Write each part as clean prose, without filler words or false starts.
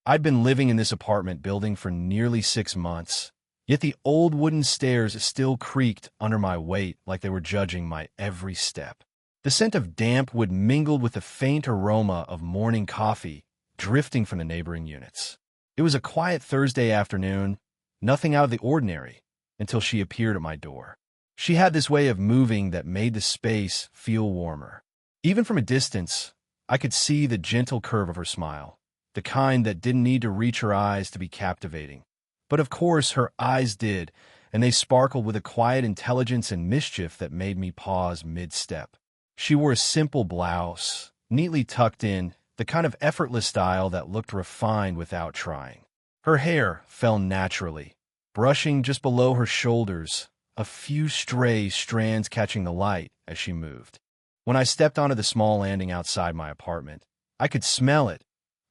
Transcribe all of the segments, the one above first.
I'd been living in this apartment building for nearly 6 months, yet the old wooden stairs still creaked under my weight like they were judging my every step. The scent of damp wood mingled with the faint aroma of morning coffee drifting from the neighboring units. It was a quiet Thursday afternoon, nothing out of the ordinary, until she appeared at my door. She had this way of moving that made the space feel warmer. Even from a distance, I could see the gentle curve of her smile, the kind that didn't need to reach her eyes to be captivating. But of course, her eyes did, and they sparkled with a quiet intelligence and mischief that made me pause mid-step. She wore a simple blouse, neatly tucked in, the kind of effortless style that looked refined without trying. Her hair fell naturally, brushing just below her shoulders, a few stray strands catching the light as she moved. When I stepped onto the small landing outside my apartment, I could smell it.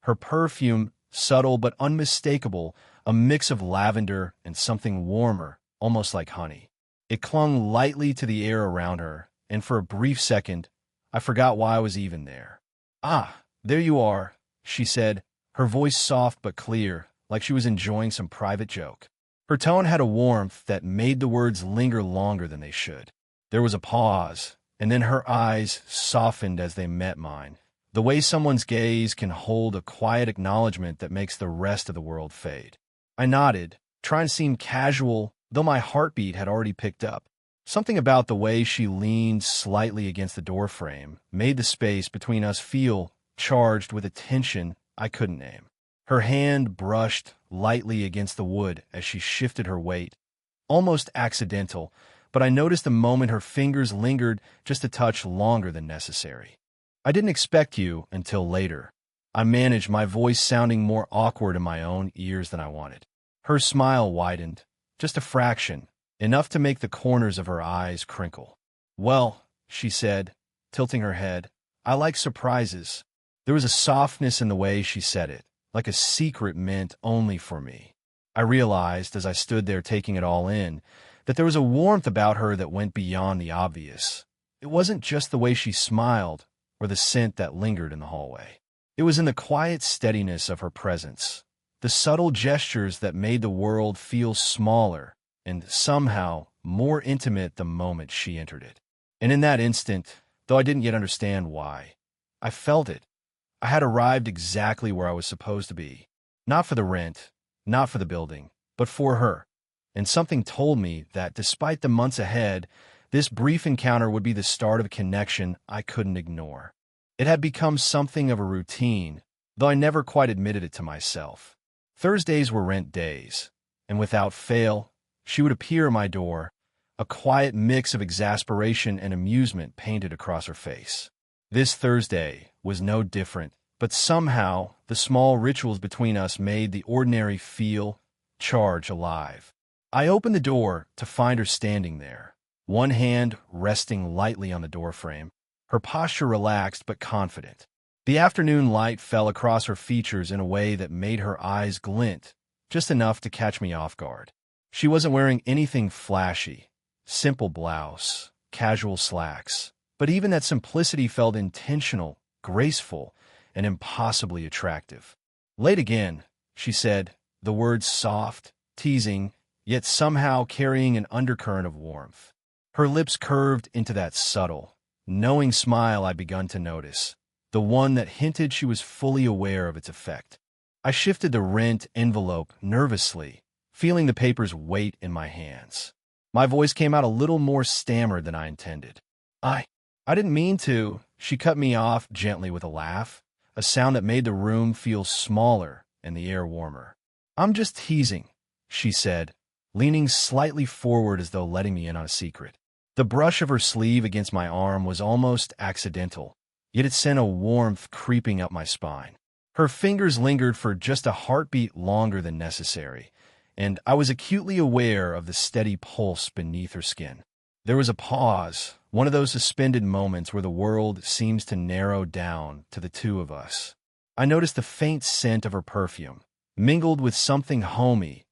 Her perfume, subtle but unmistakable, a mix of lavender and something warmer, almost like honey. It clung lightly to the air around her, and for a brief second, I forgot why I was even there. "Ah, there you are," she said, her voice soft but clear, like she was enjoying some private joke. Her tone had a warmth that made the words linger longer than they should. There was a pause, and then her eyes softened as they met mine, the way someone's gaze can hold a quiet acknowledgement that makes the rest of the world fade. I nodded, trying to seem casual, though my heartbeat had already picked up. Something about the way she leaned slightly against the doorframe made the space between us feel charged with a tension I couldn't name. Her hand brushed lightly against the wood as she shifted her weight, almost accidental, but I noticed the moment her fingers lingered just a touch longer than necessary. "I didn't expect you until later." I managed, my voice sounding more awkward in my own ears than I wanted. Her smile widened, just a fraction, enough to make the corners of her eyes crinkle. "Well," she said, tilting her head, "I like surprises." There was a softness in the way she said it, like a secret meant only for me. I realized, as I stood there taking it all in, that there was a warmth about her that went beyond the obvious. It wasn't just the way she smiled or the scent that lingered in the hallway. It was in the quiet steadiness of her presence, the subtle gestures that made the world feel smaller and somehow more intimate the moment she entered it. And in that instant, though I didn't yet understand why, I felt it. I had arrived exactly where I was supposed to be. Not for the rent, not for the building, but for her. And something told me that despite the months ahead, this brief encounter would be the start of a connection I couldn't ignore. It had become something of a routine, though I never quite admitted it to myself. Thursdays were rent days, and without fail, she would appear at my door, a quiet mix of exasperation and amusement painted across her face. This Thursday was no different, but somehow the small rituals between us made the ordinary feel, charge alive. I opened the door to find her standing there, one hand resting lightly on the doorframe, her posture relaxed but confident. The afternoon light fell across her features in a way that made her eyes glint, just enough to catch me off guard. She wasn't wearing anything flashy, simple blouse, casual slacks, but even that simplicity felt intentional, graceful, and impossibly attractive. "Late again," she said, the words soft, teasing, yet somehow carrying an undercurrent of warmth. Her lips curved into that subtle, knowing smile I'd begun to notice, the one that hinted she was fully aware of its effect. I shifted the rent envelope nervously, feeling the paper's weight in my hands. My voice came out a little more stammered than I intended. I didn't mean to." She cut me off gently with a laugh, a sound that made the room feel smaller and the air warmer. "I'm just teasing," she said, leaning slightly forward as though letting me in on a secret. The brush of her sleeve against my arm was almost accidental, yet it sent a warmth creeping up my spine. Her fingers lingered for just a heartbeat longer than necessary, and I was acutely aware of the steady pulse beneath her skin. There was a pause, one of those suspended moments where the world seems to narrow down to the two of us. I noticed the faint scent of her perfume, mingled with something homey,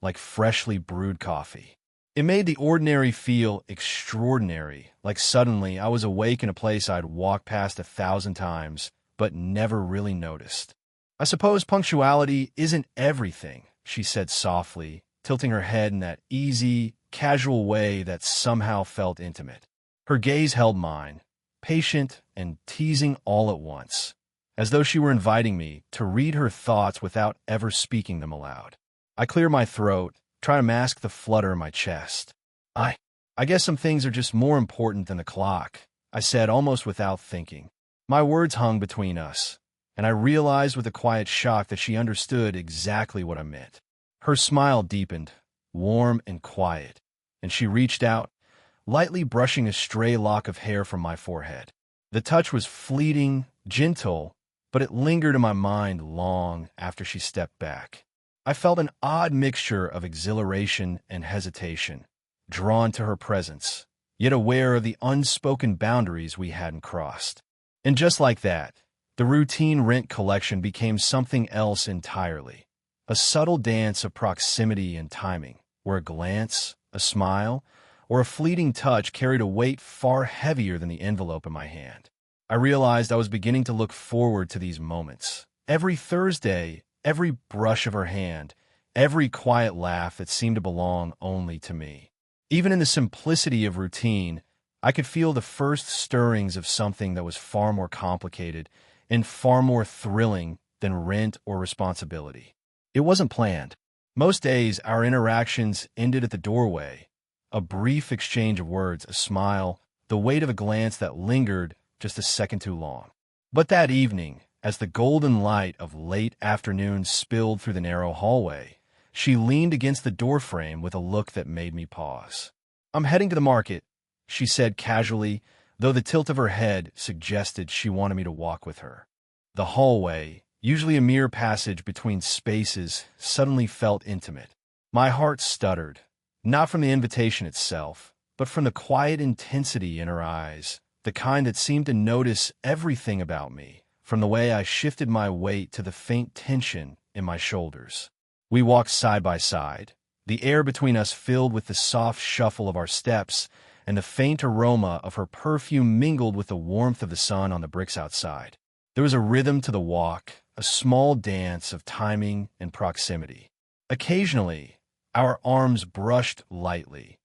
like freshly brewed coffee. It made the ordinary feel extraordinary, like suddenly I was awake in a place I'd walked past 1,000 times, but never really noticed. I suppose punctuality isn't everything, she said softly, tilting her head in that easy, casual way that somehow felt intimate. Her gaze held mine, patient and teasing all at once, as though she were inviting me to read her thoughts without ever speaking them aloud. I clear my throat, try to mask the flutter in my chest. I guess some things are just more important than the clock, I said almost without thinking. My words hung between us, and I realized with a quiet shock that she understood exactly what I meant. Her smile deepened, warm and quiet, and she reached out, lightly brushing a stray lock of hair from my forehead. The touch was fleeting, gentle, but it lingered in my mind long after she stepped back. I felt an odd mixture of exhilaration and hesitation, drawn to her presence, yet aware of the unspoken boundaries we hadn't crossed. And just like that, the routine rent collection became something else entirely, a subtle dance of proximity and timing, where a glance, a smile, or a fleeting touch carried a weight far heavier than the envelope in my hand. I realized I was beginning to look forward to these moments. Every Thursday, every brush of her hand, every quiet laugh that seemed to belong only to me. Even in the simplicity of routine, I could feel the first stirrings of something that was far more complicated and far more thrilling than rent or responsibility. It wasn't planned. Most days, our interactions ended at the doorway, a brief exchange of words, a smile, the weight of a glance that lingered just a second too long. But that evening, as the golden light of late afternoon spilled through the narrow hallway, she leaned against the doorframe with a look that made me pause. "I'm heading to the market," she said casually, though the tilt of her head suggested she wanted me to walk with her. The hallway, usually a mere passage between spaces, suddenly felt intimate. My heart stuttered, not from the invitation itself, but from the quiet intensity in her eyes, the kind that seemed to notice everything about me, from the way I shifted my weight to the faint tension in my shoulders. We walked side by side, the air between us filled with the soft shuffle of our steps, and the faint aroma of her perfume mingled with the warmth of the sun on the bricks outside. There was a rhythm to the walk, a small dance of timing and proximity. Occasionally, our arms brushed lightly,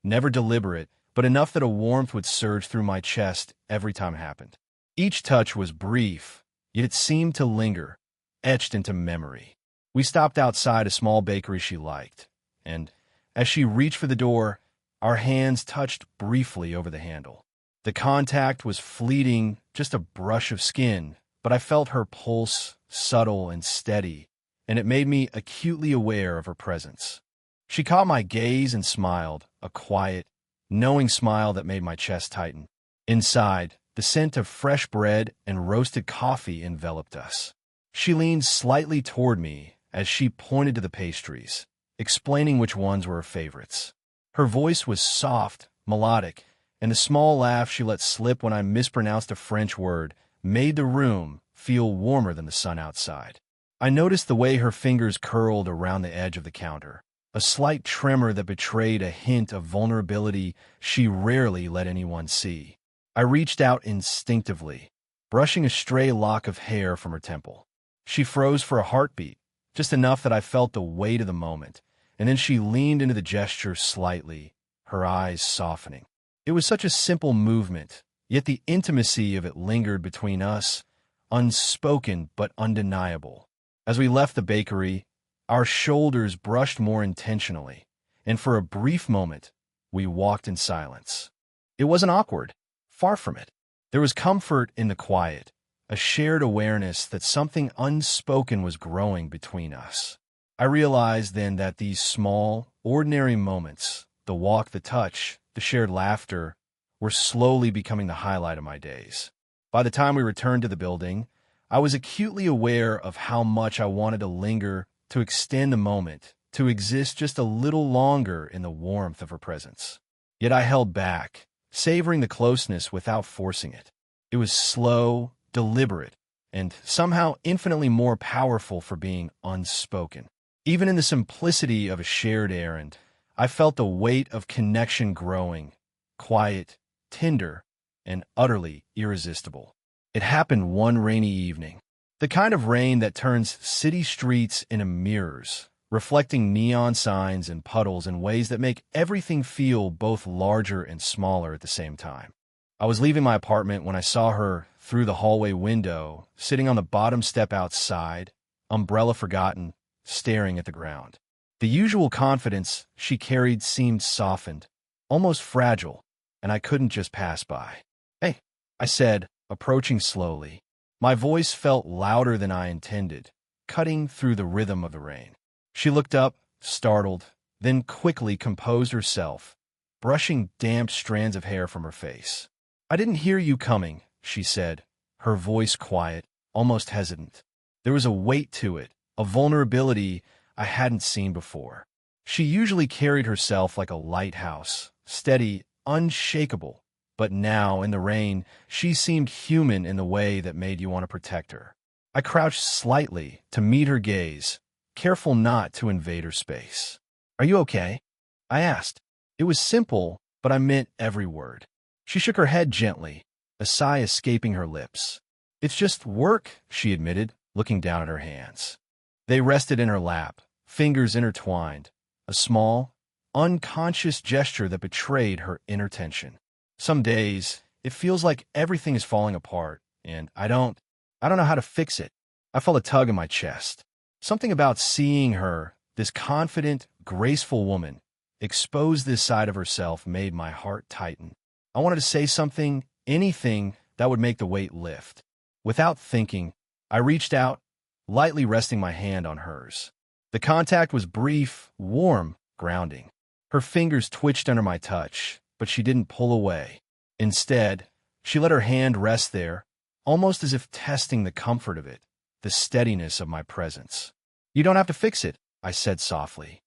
never deliberate, but enough that a warmth would surge through my chest every time it happened. Each touch was brief, yet it seemed to linger, etched into memory. We stopped outside a small bakery she liked, and, as she reached for the door, our hands touched briefly over the handle. The contact was fleeting, just a brush of skin, but I felt her pulse, subtle and steady, and it made me acutely aware of her presence. She caught my gaze and smiled, a quiet, knowing smile that made my chest tighten. Inside, the scent of fresh bread and roasted coffee enveloped us. She leaned slightly toward me as she pointed to the pastries, explaining which ones were her favorites. Her voice was soft, melodic, and the small laugh she let slip when I mispronounced a French word made the room feel warmer than the sun outside. I noticed the way her fingers curled around the edge of the counter, a slight tremor that betrayed a hint of vulnerability she rarely let anyone see. I reached out instinctively, brushing a stray lock of hair from her temple. She froze for a heartbeat, just enough that I felt the weight of the moment, and then she leaned into the gesture slightly, her eyes softening. It was such a simple movement, yet the intimacy of it lingered between us, unspoken but undeniable. As we left the bakery, our shoulders brushed more intentionally, and for a brief moment, we walked in silence. It wasn't awkward, far from it. There was comfort in the quiet, a shared awareness that something unspoken was growing between us. I realized then that these small, ordinary moments, the walk, the touch, the shared laughter, were slowly becoming the highlight of my days. By the time we returned to the building, I was acutely aware of how much I wanted to linger, to extend the moment, to exist just a little longer in the warmth of her presence. Yet I held back, savoring the closeness without forcing it. It was slow, deliberate, and somehow infinitely more powerful for being unspoken. Even in the simplicity of a shared errand, I felt the weight of connection growing, quiet, tender, and utterly irresistible. It happened one rainy evening. The kind of rain that turns city streets into mirrors, reflecting neon signs and puddles in ways that make everything feel both larger and smaller at the same time. I was leaving my apartment when I saw her through the hallway window, sitting on the bottom step outside, umbrella forgotten, staring at the ground. The usual confidence she carried seemed softened, almost fragile, and I couldn't just pass by. "Hey," I said, approaching slowly. My voice felt louder than I intended, cutting through the rhythm of the rain. She looked up, startled, then quickly composed herself, brushing damp strands of hair from her face. "I didn't hear you coming," she said, her voice quiet, almost hesitant. There was a weight to it, a vulnerability I hadn't seen before. She usually carried herself like a lighthouse, steady, unshakable, but now, in the rain, she seemed human in the way that made you want to protect her. I crouched slightly to meet her gaze, careful not to invade her space. "Are you okay?" I asked. It was simple, but I meant every word. She shook her head gently, a sigh escaping her lips. "It's just work," she admitted, looking down at her hands. They rested in her lap, fingers intertwined, a small, unconscious gesture that betrayed her inner tension. Some days, it feels like everything is falling apart, and I don't know how to fix it. I felt a tug in my chest. Something about seeing her, this confident, graceful woman, expose this side of herself made my heart tighten. I wanted to say something, anything that would make the weight lift. Without thinking, I reached out, lightly resting my hand on hers. The contact was brief, warm, grounding. Her fingers twitched under my touch, but she didn't pull away. Instead, she let her hand rest there, almost as if testing the comfort of it, the steadiness of my presence. "You don't have to fix it," I said softly.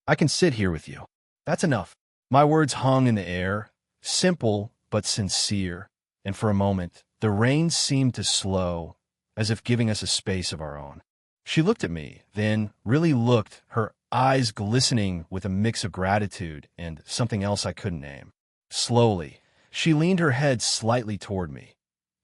I can sit here with you. That's enough." My words hung in the air, simple but sincere, and for a moment, the rain seemed to slow, as if giving us a space of our own. She looked at me, then really looked, her eyes glistening with a mix of gratitude and something else I couldn't name. Slowly, she leaned her head slightly toward me.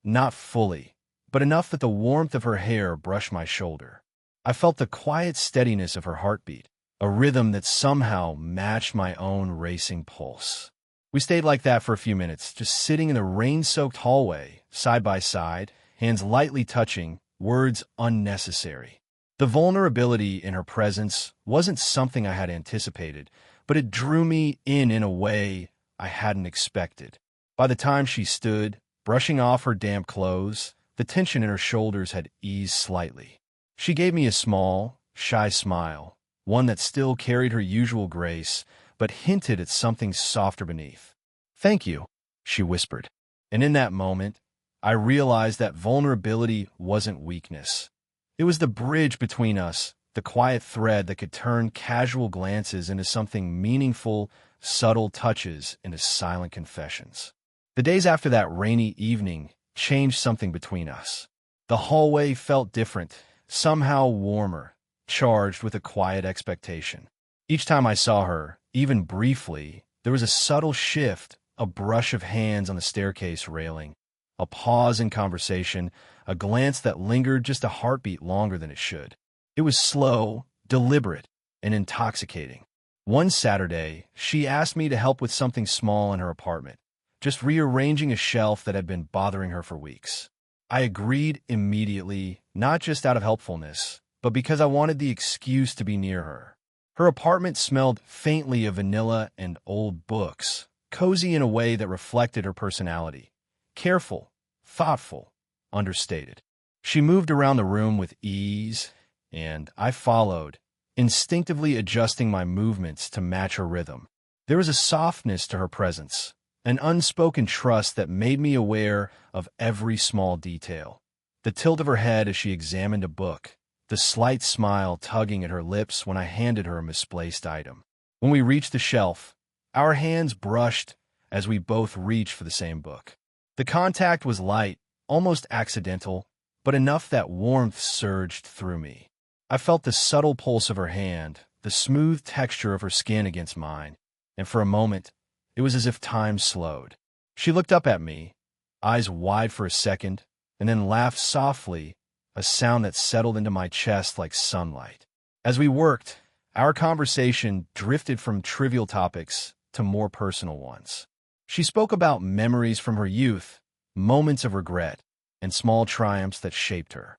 Not fully, but enough that the warmth of her hair brushed my shoulder. I felt the quiet steadiness of her heartbeat, a rhythm that somehow matched my own racing pulse. We stayed like that for a few minutes, just sitting in the rain-soaked hallway, side by side, hands lightly touching, words unnecessary. The vulnerability in her presence wasn't something I had anticipated, but it drew me in a way I hadn't expected. By the time she stood, brushing off her damp clothes, the tension in her shoulders had eased slightly. She gave me a small, shy smile, one that still carried her usual grace, but hinted at something softer beneath. "Thank you," she whispered. And in that moment, I realized that vulnerability wasn't weakness. It was the bridge between us, the quiet thread that could turn casual glances into something meaningful, subtle touches into silent confessions. The days after that rainy evening changed something between us. The hallway felt different, somehow warmer, charged with a quiet expectation. Each time I saw her, even briefly, there was a subtle shift, a brush of hands on the staircase railing, a pause in conversation, a glance that lingered just a heartbeat longer than it should. It was slow, deliberate, and intoxicating. One Saturday, she asked me to help with something small in her apartment, just rearranging a shelf that had been bothering her for weeks. I agreed immediately, not just out of helpfulness, but because I wanted the excuse to be near her. Her apartment smelled faintly of vanilla and old books, cozy in a way that reflected her personality. Careful, thoughtful, understated. She moved around the room with ease, and I followed, instinctively adjusting my movements to match her rhythm. There was a softness to her presence, an unspoken trust that made me aware of every small detail. The tilt of her head as she examined a book, the slight smile tugging at her lips when I handed her a misplaced item. When we reached the shelf, our hands brushed as we both reached for the same book. The contact was light, almost accidental, but enough that warmth surged through me. I felt the subtle pulse of her hand, the smooth texture of her skin against mine, and for a moment, it was as if time slowed. She looked up at me, eyes wide for a second, and then laughed softly, a sound that settled into my chest like sunlight. As we worked, our conversation drifted from trivial topics to more personal ones. She spoke about memories from her youth, moments of regret, and small triumphs that shaped her.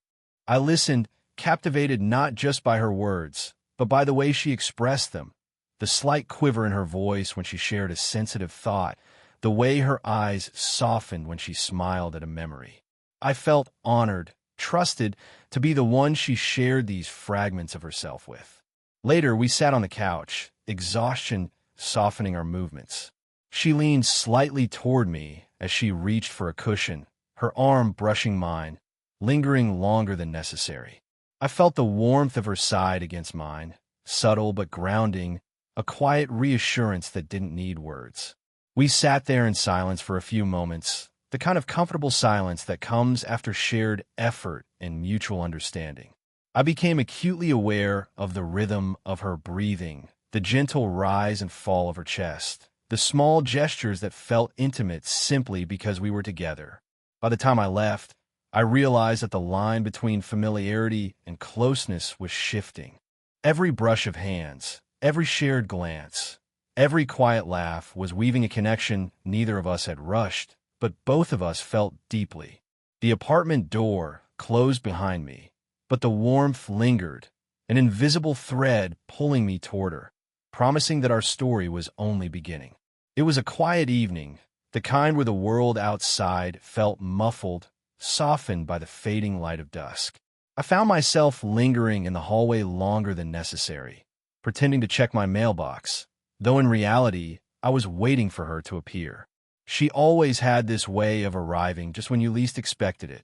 I listened, captivated not just by her words, but by the way she expressed them, the slight quiver in her voice when she shared a sensitive thought, the way her eyes softened when she smiled at a memory. I felt honored, trusted to be the one she shared these fragments of herself with. Later, we sat on the couch, exhaustion softening our movements. She leaned slightly toward me as she reached for a cushion, her arm brushing mine, lingering longer than necessary. I felt the warmth of her side against mine, subtle but grounding, a quiet reassurance that didn't need words. We sat there in silence for a few moments, the kind of comfortable silence that comes after shared effort and mutual understanding. I became acutely aware of the rhythm of her breathing, the gentle rise and fall of her chest, the small gestures that felt intimate simply because we were together. By the time I left, I realized that the line between familiarity and closeness was shifting. Every brush of hands, every shared glance, every quiet laugh was weaving a connection neither of us had rushed, but both of us felt deeply. The apartment door closed behind me, but the warmth lingered, an invisible thread pulling me toward her, promising that our story was only beginning. It was a quiet evening, the kind where the world outside felt muffled, softened by the fading light of dusk. I found myself lingering in the hallway longer than necessary, pretending to check my mailbox, though in reality, I was waiting for her to appear. She always had this way of arriving just when you least expected it,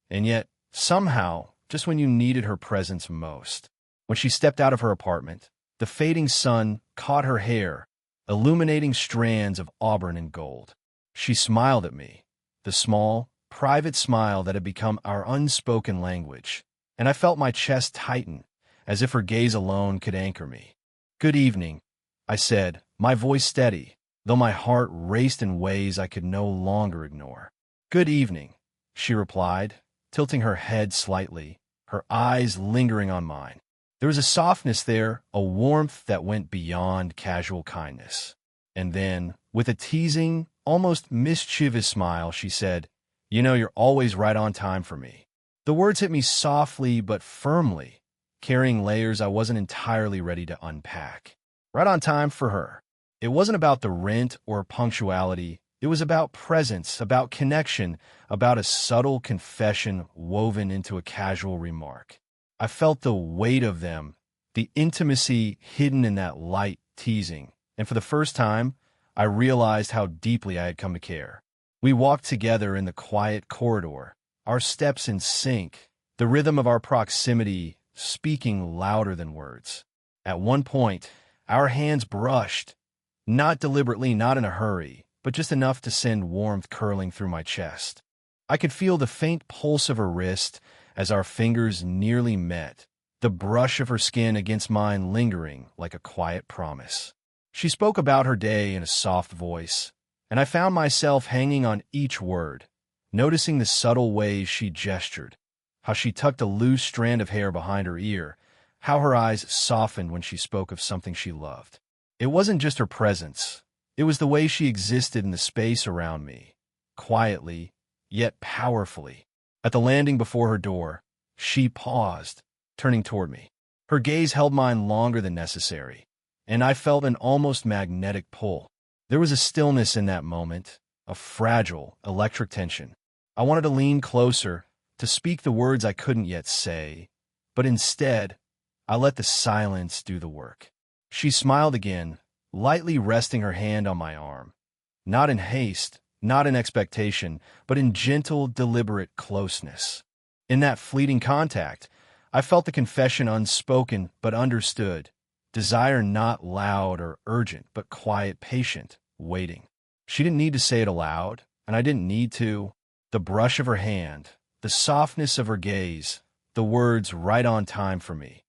and yet, somehow, just when you needed her presence most. When she stepped out of her apartment, the fading sun caught her hair, illuminating strands of auburn and gold. She smiled at me, the small, private smile that had become our unspoken language, and I felt my chest tighten, as if her gaze alone could anchor me. "Good evening," I said, my voice steady, though my heart raced in ways I could no longer ignore. "Good evening," she replied, tilting her head slightly, her eyes lingering on mine. There was a softness there, a warmth that went beyond casual kindness. And then, with a teasing, almost mischievous smile, she said, "You know you're always right on time for me." The words hit me softly but firmly, carrying layers I wasn't entirely ready to unpack. Right on time for her. It wasn't about the rent or punctuality. It was about presence, about connection, about a subtle confession woven into a casual remark. I felt the weight of them, the intimacy hidden in that light teasing, and for the first time, I realized how deeply I had come to care. We walked together in the quiet corridor, our steps in sync, the rhythm of our proximity speaking louder than words. At one point, our hands brushed, not deliberately, not in a hurry, but just enough to send warmth curling through my chest. I could feel the faint pulse of her wrist as our fingers nearly met, the brush of her skin against mine lingering like a quiet promise. She spoke about her day in a soft voice, and I found myself hanging on each word, noticing the subtle ways she gestured, how she tucked a loose strand of hair behind her ear, how her eyes softened when she spoke of something she loved. It wasn't just her presence, it was the way she existed in the space around me, quietly, yet powerfully. At the landing before her door, she paused, turning toward me. Her gaze held mine longer than necessary, and I felt an almost magnetic pull. There was a stillness in that moment, a fragile, electric tension. I wanted to lean closer, to speak the words I couldn't yet say, but instead, I let the silence do the work. She smiled again, lightly resting her hand on my arm, not in haste, not in expectation, but in gentle, deliberate closeness. In that fleeting contact, I felt the confession unspoken but understood, desire not loud or urgent, but quiet, patient, waiting. She didn't need to say it aloud, and I didn't need to. The brush of her hand, the softness of her gaze, the words right on time for me.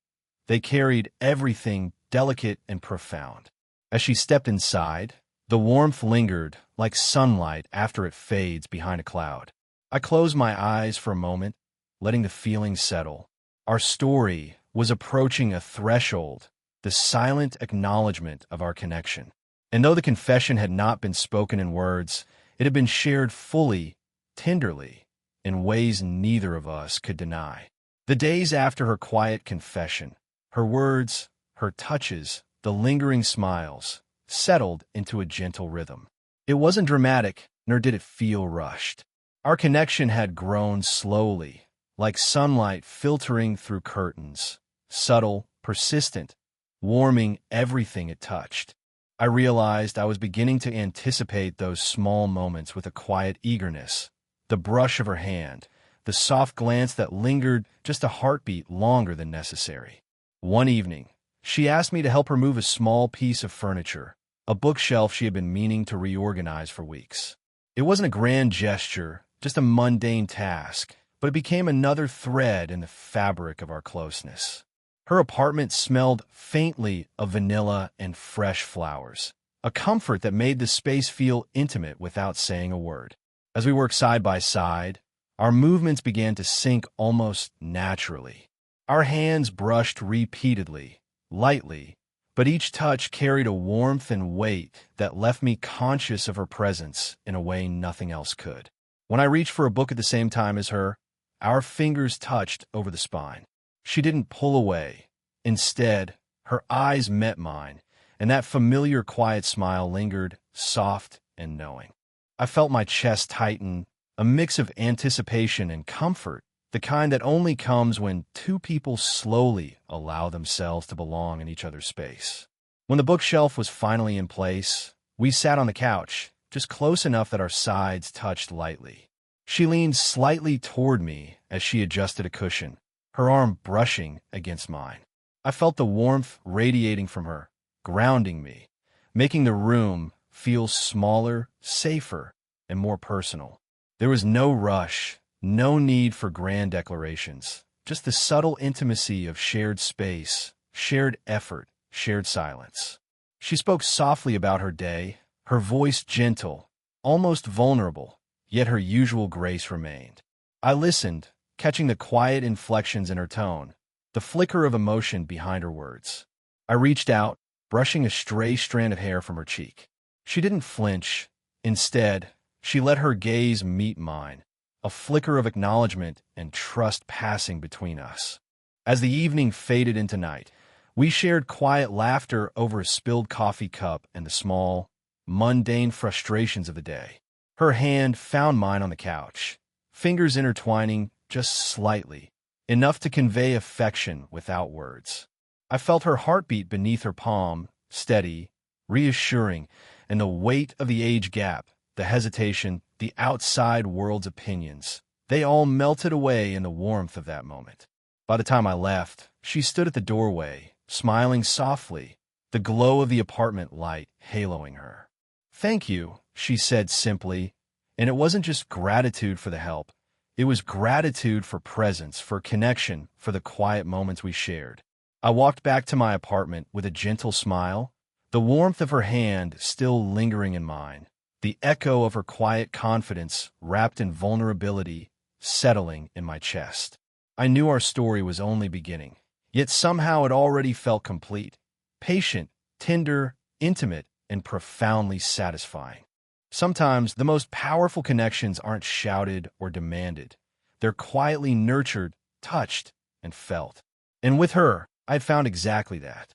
They carried everything delicate and profound. As she stepped inside, the warmth lingered like sunlight after it fades behind a cloud. I closed my eyes for a moment, letting the feelings settle. Our story was approaching a threshold, the silent acknowledgement of our connection. And though the confession had not been spoken in words, it had been shared fully, tenderly, in ways neither of us could deny. The days after her quiet confession, her words, her touches, the lingering smiles, settled into a gentle rhythm. It wasn't dramatic, nor did it feel rushed. Our connection had grown slowly, like sunlight filtering through curtains, subtle, persistent, warming everything it touched. I realized I was beginning to anticipate those small moments with a quiet eagerness, the brush of her hand, the soft glance that lingered just a heartbeat longer than necessary. One evening, she asked me to help her move a small piece of furniture, a bookshelf she had been meaning to reorganize for weeks. It wasn't a grand gesture, just a mundane task, but it became another thread in the fabric of our closeness. Her apartment smelled faintly of vanilla and fresh flowers, a comfort that made the space feel intimate without saying a word. As we worked side by side, our movements began to sync almost naturally. Our hands brushed repeatedly, lightly, but each touch carried a warmth and weight that left me conscious of her presence in a way nothing else could. When I reached for a book at the same time as her, our fingers touched over the spine. She didn't pull away. Instead, her eyes met mine, and that familiar quiet smile lingered, soft and knowing. I felt my chest tighten, a mix of anticipation and comfort, the kind that only comes when two people slowly allow themselves to belong in each other's space. When the bookshelf was finally in place, we sat on the couch, just close enough that our sides touched lightly. She leaned slightly toward me as she adjusted a cushion, her arm brushing against mine. I felt the warmth radiating from her, grounding me, making the room feel smaller, safer, and more personal. There was no rush, no need for grand declarations, just the subtle intimacy of shared space, shared effort, shared silence. She spoke softly about her day, her voice gentle, almost vulnerable, yet her usual grace remained. I listened, catching the quiet inflections in her tone, the flicker of emotion behind her words. I reached out, brushing a stray strand of hair from her cheek. She didn't flinch. Instead, she let her gaze meet mine, a flicker of acknowledgement and trust passing between us. As the evening faded into night, we shared quiet laughter over a spilled coffee cup and the small, mundane frustrations of the day. Her hand found mine on the couch, fingers intertwining just slightly, enough to convey affection without words. I felt her heartbeat beneath her palm, steady, reassuring, and the weight of the age gap, the hesitation, the outside world's opinions, they all melted away in the warmth of that moment. By the time I left, she stood at the doorway, smiling softly, the glow of the apartment light haloing her. "Thank you," she said simply, and it wasn't just gratitude for the help. It was gratitude for presence, for connection, for the quiet moments we shared. I walked back to my apartment with a gentle smile, the warmth of her hand still lingering in mine, the echo of her quiet confidence wrapped in vulnerability settling in my chest. I knew our story was only beginning, yet somehow it already felt complete, patient, tender, intimate, and profoundly satisfying. Sometimes the most powerful connections aren't shouted or demanded. They're quietly nurtured, touched, and felt. And with her, I'd found exactly that.